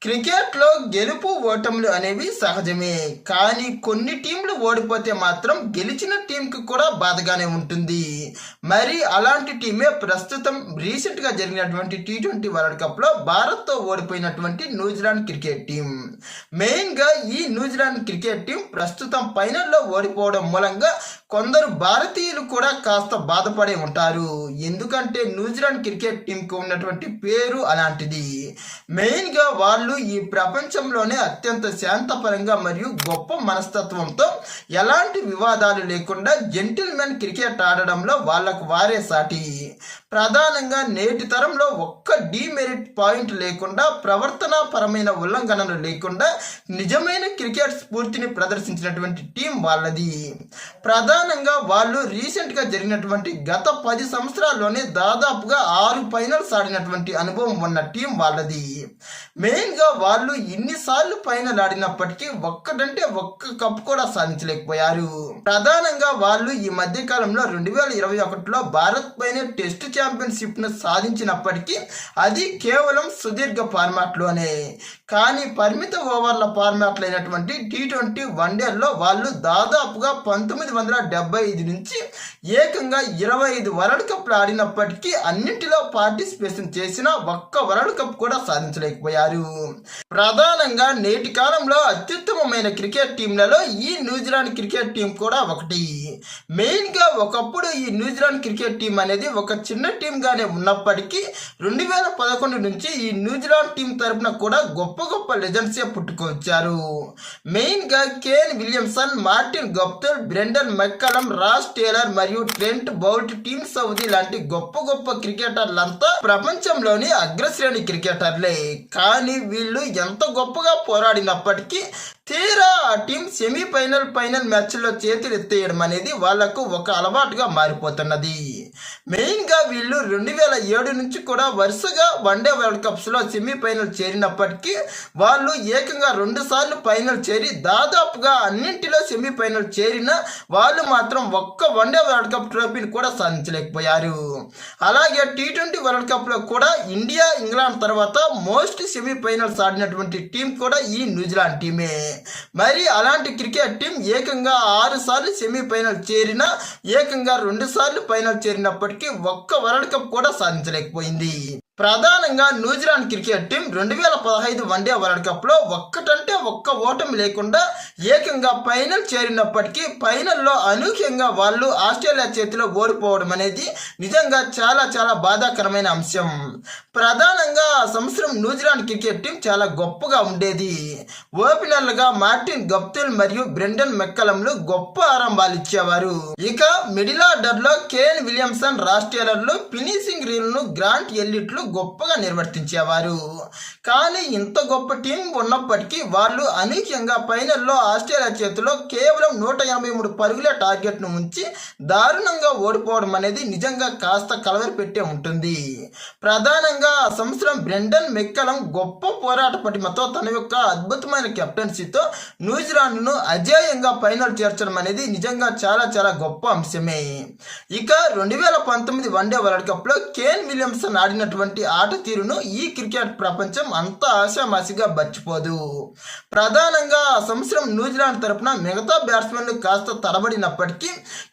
క్రికెట్లో గెలుపు ఓటములు అనేవి సహజమే. కానీ కొన్ని టీంలు ఓడిపోతే మాత్రం గెలిచిన టీంకి కూడా బాధగానే ఉంటుంది. మరి అలాంటి టీమే ప్రస్తుతం రీసెంట్గా జరిగినటువంటి T20 వరల్డ్ కప్లో భారత్తో ఓడిపోయినటువంటి న్యూజిలాండ్ క్రికెట్ టీం. మెయిన్గా ఈ న్యూజిలాండ్ క్రికెట్ టీం ప్రస్తుతం ఫైనల్లో ఓడిపోవడం మూలంగా కొందరు భారతీయులు కూడా కాస్త బాధపడే ఉంటారు. ఎందుకంటే న్యూజిలాండ్ క్రికెట్ టీంకి ఉన్నటువంటి పేరు అలాంటిది. మెయిన్గా వాళ్ళు ఈ ప్రపంచంలోనే అత్యంత శాంతపరంగా మరియు గొప్ప మనస్తత్వంతో ఎలాంటి వివాదాలు లేకుండా జెంటిల్మెన్ క్రికెట్ ఆడడంలో వాళ్లకు వారే సాటి. ప్రధానంగా నేటి తరంలో ఒక్క డీమెరిట్ పాయింట్ లేకుండా, ప్రవర్తనా పరమైన ఉల్లంఘనలు లేకుండా నిజమైన క్రికెట్ స్ఫూర్తిని ప్రదర్శించినటువంటి టీం వాళ్ళది. ప్రధానంగా వాళ్ళు రీసెంట్గా జరిగినటువంటి గత 10 సంవత్సరాల్లోనే దాదాపుగా 6 ఫైనల్స్ ఆడినటువంటి అనుభవం ఉన్న టీం వాళ్ళది. మెయిన్గా వాళ్ళు ఇన్నిసార్లు ఫైనల్ ఆడినప్పటికీ ఒక్కటంటే ఒక్క కప్ కూడా సాధించలేకపోయారు. ప్రధానంగా వాళ్ళు ఈ మధ్య కాలంలో 2021లో భారత్ పైన టెస్ట్ ఛాంపియన్షిప్ ను సాధించినప్పటికీ అది కేవలం సుదీర్ఘ ఫార్మాట్ లోనే. కానీ పరిమిత ఓవర్ల ఫార్మాట్లు అయినటువంటి T20 వన్డేల్లో వాళ్ళు దాదాపుగా 1975 నుంచి ఏకంగా 25 వరల్డ్ కప్లు ఆడినప్పటికీ అన్నింటిలో పార్టిసిపేషన్ చేసిన ఒక్క వరల్డ్ కప్ కూడా సాధించలేకపోయారు. ప్రధానంగా నేటి కాలంలో అత్యుత్తమమైన క్రికెట్ టీంలలో ఈ న్యూజిలాండ్ క్రికెట్ టీం కూడా ఒకటి. మెయిన్గా ఒకప్పుడు ఈ న్యూజిలాండ్ క్రికెట్ టీం అనేది ఒక చిన్న టీం గానే ఉన్నప్పటికీ 2011 నుంచి ఈ న్యూజిలాండ్ టీం తరపున కూడా గొప్ప గొప్ప లెజెండ్సే పుట్టుకొచ్చారు. మెయిన్గా Kane Williamson, Martin Guptill, Brendon McCullum, Ross Taylor మరియు ట్రెంట్ బౌల్ట్, టీమ్ సౌదీ లాంటి గొప్ప గొప్ప క్రికెటర్లంతా ప్రపంచంలోని అగ్రశ్రేణి క్రికెటర్లే. కానీ వీళ్ళు ఎంత గొప్పగా పోరాడినప్పటికీ తీరా ఆ టీం ఫైనల్ మ్యాచ్లో చేతులు ఎత్తేయడం అనేది వాళ్లకు ఒక అలవాటుగా మారిపోతున్నది. మెయిన్గా వీళ్ళు 2007 నుంచి కూడా వరుసగా వన్డే వరల్డ్ కప్స్లో సెమీఫైనల్ చేరినప్పటికీ వాళ్ళు ఏకంగా 2 సార్లు ఫైనల్ చేరి దాదాపుగా అన్నింటిలో సెమీఫైనల్ చేరిన వాళ్ళు మాత్రం ఒక్క వన్డే వరల్డ్ కప్ ట్రోఫీని కూడా సాధించలేకపోయారు. అలాగే T20 వరల్డ్ కప్లో కూడా ఇండియా, ఇంగ్లాండ్ తర్వాత మోస్ట్ సెమీఫైనల్స్ ఆడినటువంటి టీం కూడా ఈ న్యూజిలాండ్ టీమే. మరి అలాంటి క్రికెట్ టీం ఏకంగా 6 సార్లు సెమీఫైనల్ చేరినా, ఏకంగా 2 సార్లు ఫైనల్ చేరినప్పటికీ ఒక్క వరల్డ్ కప్ కూడా సాధించలేకపోయింది. ప్రధానంగా New Zealand cricket team 2015 one day world కప్లో ఒక్కటంటే ఒక్క ఓటమి లేకుండా ఏకంగా ఫైనల్ చేరినప్పటికీ ఫైనల్లో అనూహ్యంగా వాళ్ళు ఆస్ట్రేలియా చేతిలో ఓడిపోవడం అనేది నిజంగా చాలా చాలా బాధాకరమైన అంశం. ప్రధానంగా ఆ సంవత్సరం న్యూజిలాండ్ క్రికెట్ టీం చాలా గొప్పగా ఉండేది. ఓపెనర్లుగా మార్టిన్ గప్టిల్ మరియు బ్రెండన్ మెక్కలంలు గొప్ప ఆరంభాలు ఇచ్చేవారు. ఇక మిడిల్ ఆర్డర్లో కేన్ విలియమ్సన్, రాస్ టేలర్లు, ఫినిషింగ్ రీల్ను గ్రాంట్ ఎల్లిట్లు గొప్పగా నిర్వర్తించేవారు. కానీ ఇంత గొప్ప టీం ఉన్నప్పటికీ వాళ్ళు అనూహ్యంగా ఫైనల్లో ఆస్ట్రేలియా చేతిలో కేవలం 183 పరుగుల టార్గెట్ను ఉంచి దారుణంగా ఓడిపోవడం అనేది నిజంగా కాస్త కలవరి పెట్టే ఉంటుంది. ప్రధానంగా ఆ సంవత్సరం బ్రెండన్ మెక్కలం గొప్ప పోరాట పటిమతో తన యొక్క అద్భుతమైన కెప్టెన్సీతో న్యూజిలాండ్ను అజేయంగా ఫైనల్ చేర్చడం అనేది నిజంగా చాలా చాలా గొప్ప అంశమే. ఇక 2019 వన్డే వరల్డ్ కప్లో కేన్ విలియమ్సన్ ఆడినటువంటి ఆట తీరును ఈ క్రికెట్ ప్రపంచం అంత ఆశామాసిగా మర్చిపోదు. ప్రధానంగా ఆ సంవత్సరం న్యూజిలాండ్ తరపున మిగతా బ్యాట్స్మెన్లు కాస్త తడబడినప్పటికీ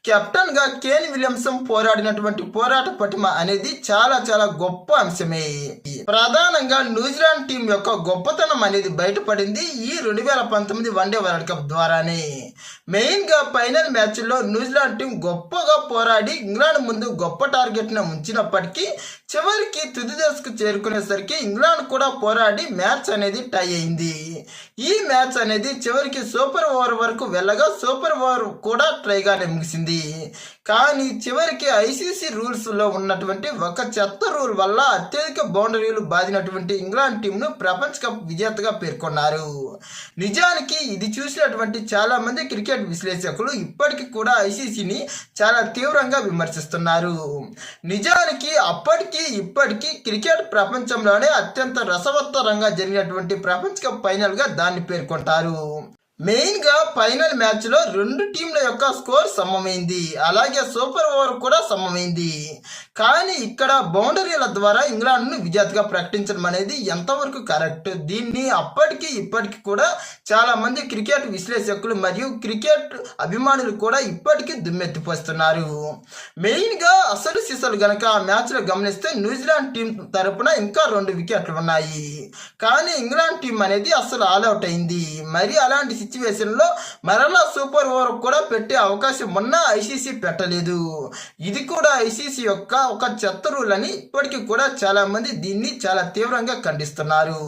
కెప్టెన్ గా కేన్ విలియమ్సన్ పోరాడినటువంటి పోరాట పటిమ అనేది చాలా చాలా గొప్ప అంశమే. ప్రధానంగా న్యూజిలాండ్ టీం యొక్క గొప్పతనం అనేది బయటపడింది ఈ 2019 వన్డే వరల్డ్ కప్ ద్వారానే. మెయిన్ గా ఫైనల్ మ్యాచ్ లో న్యూజిలాండ్ టీం గొప్పగా పోరాడి ఇంగ్లాండ్ ముందు గొప్ప టార్గెట్ ను ఉంచినప్పటికీ చివరికి తుది దశకు చేరుకునేసరికి ఇంగ్లాండ్ కూడా పోరాడి మ్యాచ్ అనేది టై అయింది. ఈ మ్యాచ్ అనేది చివరికి సూపర్ ఓవర్ వరకు వెళ్ళగా సూపర్ ఓవర్ కూడా ట్రైగానే ముగిసింది. కానీ చివరికి ఐసీసీ రూల్స్ లో ఉన్నటువంటి ఒక చెత్త రూల్ వల్ల అత్యధిక బౌండరీలు బాదినటువంటి ఇంగ్లాండ్ టీంను ప్రపంచ కప్ విజేతగా పేర్కొన్నారు. నిజానికి ఇది చూసినటువంటి చాలా మంది క్రికెట్ విశ్లేషకులు ఇప్పటికీ కూడా ఐసీసీని చాలా తీవ్రంగా విమర్శిస్తున్నారు. నిజానికి అప్పటికి ఇప్పటికీ క్రికెట్ ప్రపంచంలోనే అత్యంత రసవత్తరంగా జరిగినటువంటి ప్రపంచ కప్ ఫైనల్ గా దాన్ని పేర్కొంటారు. మెయిన్ గా ఫైనల్ మ్యాచ్ లో రెండు టీంల యొక్క స్కోర్ సమమైంది, అలాగే సూపర్ ఓవర్ కూడా సమమైంది. కానీ ఇక్కడ బౌండరీల ద్వారా ఇంగ్లాండ్ ను విజేతగా ప్రకటించడం అనేది ఎంతవరకు కరెక్ట్? దీన్ని అప్పటికి ఇప్పటికి కూడా చాలా మంది క్రికెట్ విశ్లేషకులు మరియు క్రికెట్ అభిమానులు కూడా ఇప్పటికీ దుమ్మెత్తిపోస్తున్నారు. మెయిన్ గా అసలు సిసలు గనక ఆ మ్యాచ్ లో గమనిస్తే న్యూజిలాండ్ టీం తరపున ఇంకా 2 వికెట్లు ఉన్నాయి, కానీ ఇంగ్లాండ్ టీం అనేది అసలు ఆల్అౌట్ అయింది. మరి అలాంటి సిచ్యువేషన్ లో మరలా సూపర్ ఓవర్ కూడా పెట్టే అవకాశం ఉన్నా ఐసీసీ పెట్టలేదు. ఇది కూడా ఐసీసీ యొక్క ఒక చెత్త రూల్ అని ఇప్పటికీ కూడా చాలా మంది దీన్ని చాలా తీవ్రంగా ఖండిస్తున్నారు.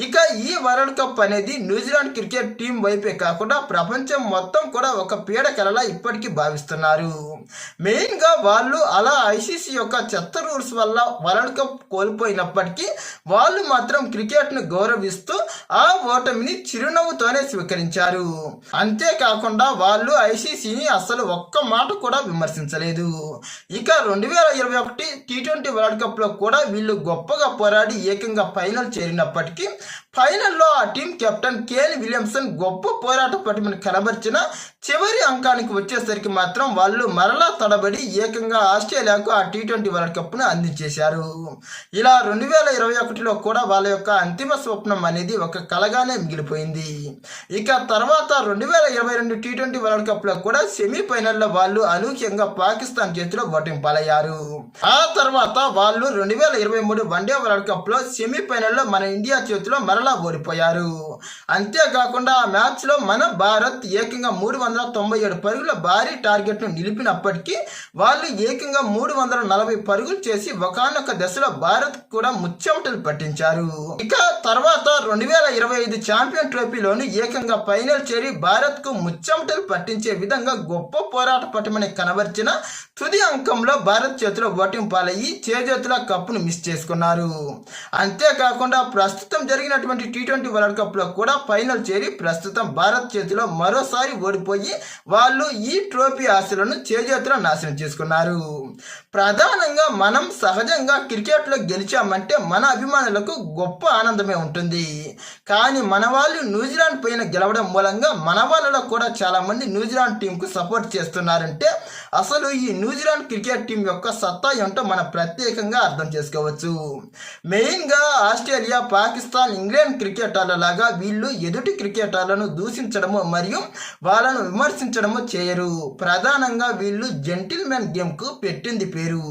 ఇక ఈ వరల్డ్ కప్ అనేది న్యూజిలాండ్ క్రికెట్ టీం వైపే కాకుండా ప్రపంచం మొత్తం కూడా ఒక పీడకలలా ఇప్పటికీ భావిస్తున్నారు. మెయిన్ గా వాళ్ళు అలా ఐసీసీ యొక్క చెత్త రూల్స్ వల్ల వరల్డ్ కప్ కోల్పోయినప్పటికీ వాళ్ళు మాత్రం క్రికెట్ ను గౌరవిస్తూ ఆ ఓటమిని చిరునవ్వుతోనే స్వీకరించారు. అంతేకాకుండా వాళ్ళు ఐసీసీని అసలు ఒక్క మాట కూడా విమర్శించలేదు. ఇక 2021 T20 వరల్డ్ కప్ లో కూడా వీళ్ళు గొప్పగా పోరాడి ఏకంగా ఫైనల్ చేరినప్పటికీ ఫైనల్లో ఆ టీం కెప్టెన్ కేన్ విలియమ్సన్ గొప్ప పోరాట పటిమను కనబర్చిన చివరి అంకానికి వచ్చేసరికి మాత్రం వాళ్ళు మరలా తడబడి ఏకంగా ఆస్ట్రేలియాకు ఆ T20 వరల్డ్ కప్ ను అందించేశారు. ఇలా 2021లో కూడా వాళ్ళ యొక్క అంతిమ స్వప్నం అనేది ఒక కలగానే మిగిలిపోయింది. ఇక తర్వాత 2022 T20 వరల్డ్ కప్ లో కూడా సెమీఫైనల్లో వాళ్ళు అనూహ్యంగా పాకిస్తాన్ చేతిలో ఓటమి పాలయ్యారు. ఆ తర్వాత వాళ్ళు 2023 వన్డే వరల్డ్ కప్ లో సెమీఫైనల్లో మన ఇండియా చేతిలో మరలా ఓడిపోయారు. అంతేకాకుండా ఆ మ్యాచ్ లో మన భారత్ ఏకంగా 397 పరుగుల భారీ టార్గెట్ ను నిలిపినప్పటికీ వాళ్ళు ఏకంగా 340 పరుగులు చేసి ఒకానొక దశలో భారత్ కూడా ముచ్చెమటలు పట్టించారు. ఇక తర్వాత 2025 ఛాంపియన్ ట్రోఫీలోని ఏకంగా ఫైనల్ చేరి భారత్ కు ముచ్చెమటలు పట్టించే విధంగా గొప్ప పోరాట పటిమని కనబర్చిన తుది అంకంలో భారత్ చేతిలో ఓటమి పాలయ్యి చేజేతుల కప్పును మిస్ చేసుకున్నారు. అంతేకాకుండా ప్రస్తుతం జరిగినటువంటి T20 వరల్డ్ కప్ లో కూడా ఫైనల్ చేరి ప్రస్తుతం భారత్ చేతిలో మరోసారి ఓడిపోయి వాళ్ళు ఈ ట్రోఫీ ఆశలను చేజేతుల నాశనం చేసుకున్నారు. ప్రధానంగా మనం సహజంగా క్రికెట్ లో గెలిచామంటే మన అభిమానులకు గొప్ప ఆనందమే ఉంటుంది. కానీ మన వాళ్ళు న్యూజిలాండ్ పైన గెలవడం మూలంగా మన వాళ్ళలో కూడా చాలా మంది న్యూజిలాండ్ టీం కు సపోర్ట్ చేస్తున్నారంటే అసలు ఈ న్యూజిలాండ్ క్రికెట్ టీం యొక్క సత్తా ఏంటో మనం ప్రత్యేకంగా అర్థం చేసుకోవచ్చు. మెయిన్ గా ఆస్ట్రేలియా, పాకిస్తాన్, ఇంగ్లాండ్ క్రికెటర్ల లాగా వీళ్ళు ఎదుటి క్రికెటర్లను దూషించడము మరియు వాళ్ళను విమర్శించడము చేయరు. ప్రధానంగా వీళ్ళు జెంటిల్మెన్ గేమ్ కు పెట్టింది పేరు.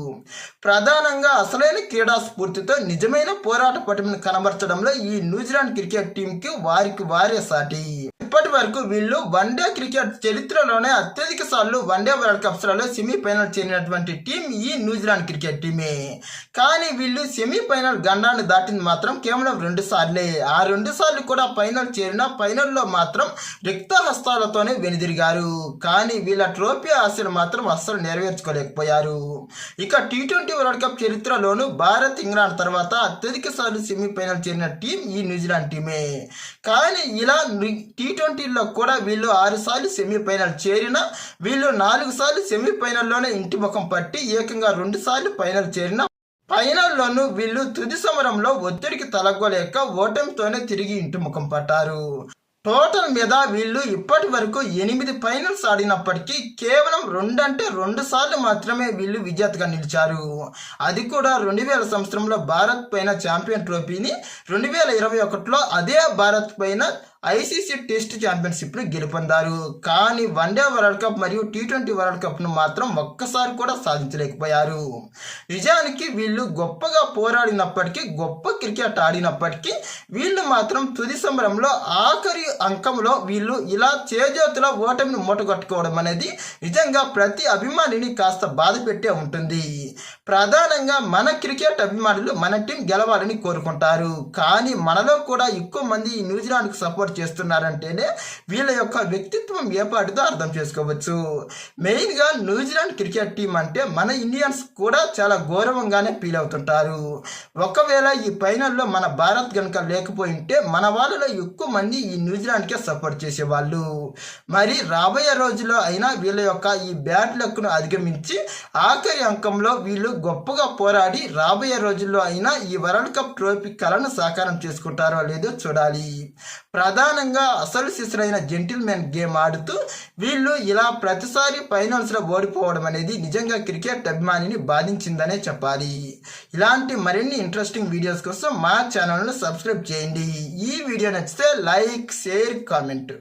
ప్రధానంగా అసలైన క్రీడా స్ఫూర్తితో నిజమైన పోరాట పటిమను కనబరచడంలో ఈ న్యూజిలాండ్ క్రికెట్ టీం కి వారికి వారే సాటి. ఇప్పటి వరకు వీళ్ళు వన్డే క్రికెట్ చరిత్రలోనే అత్యధిక సార్లు వన్డే వరల్డ్ కప్స్ లలో సెమీఫైనల్ చేరినటువంటి టీం ఈ న్యూజిలాండ్ క్రికెట్ టీమే. కానీ వీళ్ళు సెమీఫైనల్ గండాన్ని దాటింది మాత్రం కేవలం 2 సార్లే. ఆ 2 సార్లు కూడా ఫైనల్ చేరిన ఫైనల్లో మాత్రం రిక్త హస్తాలతోనే వెనుదిరిగారు. కానీ వీళ్ళ ట్రోఫీ ఆశలు మాత్రం అస్సలు నెరవేర్చుకోలేకపోయారు. ఇక T20 వరల్డ్ కప్ చరిత్రలోనూ భారత్, ఇంగ్లాండ్ తర్వాత అత్యధిక సార్లు సెమీఫైనల్ చేరిన టీం ఈ న్యూజిలాండ్ టీమే. కానీ ఇలా T20లో కూడా వీళ్ళు 6 సార్లు సెమీఫైనల్ చేరిన వీళ్ళు 4 సార్లు సెమీఫైనల్లోనే ఇంటి ముఖం పట్టి ఏకంగా 2 సార్లు ఫైనల్ చేరిన ఫైనల్లోనూ వీళ్ళు తుది సమరంలో ఒత్తిడికి తలగోలేక ఓటమితోనే తిరిగి ఇంటి ముఖం పట్టారు. టోటల్ మీద వీళ్ళు ఇప్పటి వరకు 8 ఫైనల్స్ ఆడినప్పటికీ కేవలం 2 సార్లు మాత్రమే వీళ్ళు విజేతగా నిలిచారు. అది కూడా 2000 సంవత్సరంలో భారత్ పైన ఛాంపియన్ ట్రోఫీని, 2021లో అదే భారత్ పైన ఐసీసీ టెస్ట్ ఛాంపియన్షిప్ ను గెలుపొందారు. కానీ వన్డే వరల్డ్ కప్ మరియు T20 వరల్డ్ కప్ ను మాత్రం ఒక్కసారి కూడా సాధించలేకపోయారు. నిజానికి వీళ్ళు గొప్పగా పోరాడినప్పటికీ, గొప్ప క్రికెట్ ఆడినప్పటికీ వీళ్ళు మాత్రం తుది సమరంలో ఆఖరి అంకంలో వీళ్ళు ఇలా చేజేతుల ఓటమిని మూటగట్టుకోవడం అనేది నిజంగా ప్రతి అభిమానిని కాస్త బాధ పెట్టే ఉంటుంది. ప్రధానంగా మన క్రికెట్ అభిమానులు మన టీం గెలవాలని కోరుకుంటారు. కానీ మనలో కూడా ఎక్కువ మంది ఈ న్యూజిలాండ్కి సపోర్ట్ చేస్తున్నారంటేనే వీళ్ళ యొక్క వ్యక్తిత్వం ఏపాటిదో అర్థం చేసుకోవచ్చు. మెయిన్గా న్యూజిలాండ్ క్రికెట్ టీం అంటే మన ఇండియన్స్ కూడా చాలా గౌరవంగానే ఫీల్ అవుతుంటారు. ఒకవేళ ఈ ఫైనల్లో మన భారత్ కనుక లేకపోయింటే మన వాళ్ళలో ఎక్కువ మంది ఈ న్యూజిలాండ్కే సపోర్ట్ చేసేవాళ్ళు. మరి రాబోయే రోజుల్లో అయినా వీళ్ళ యొక్క ఈ బ్యాడ్ లక్ను అధిగమించి ఆఖరి అంకంలో వీళ్ళు గొప్పగా పోరాడి రాబోయే రోజుల్లో అయినా ఈ వరల్డ్ కప్ ట్రోఫీ కలను సాకారం చేసుకుంటారో లేదో చూడాలి. ప్రధానంగా అసలు సిసరైన జెంటిల్మెన్ గేమ్ ఆడుతూ వీళ్ళు ఇలా ప్రతిసారి ఫైనల్స్లో ఓడిపోవడం అనేది నిజంగా క్రికెట్ అభిమానిని బాధించిందనే చెప్పాలి. ఇలాంటి మరిన్ని ఇంట్రెస్టింగ్ వీడియోస్ కోసం మా ఛానల్ను సబ్స్క్రైబ్ చేయండి. ఈ వీడియో నచ్చితే లైక్, షేర్, కామెంట్.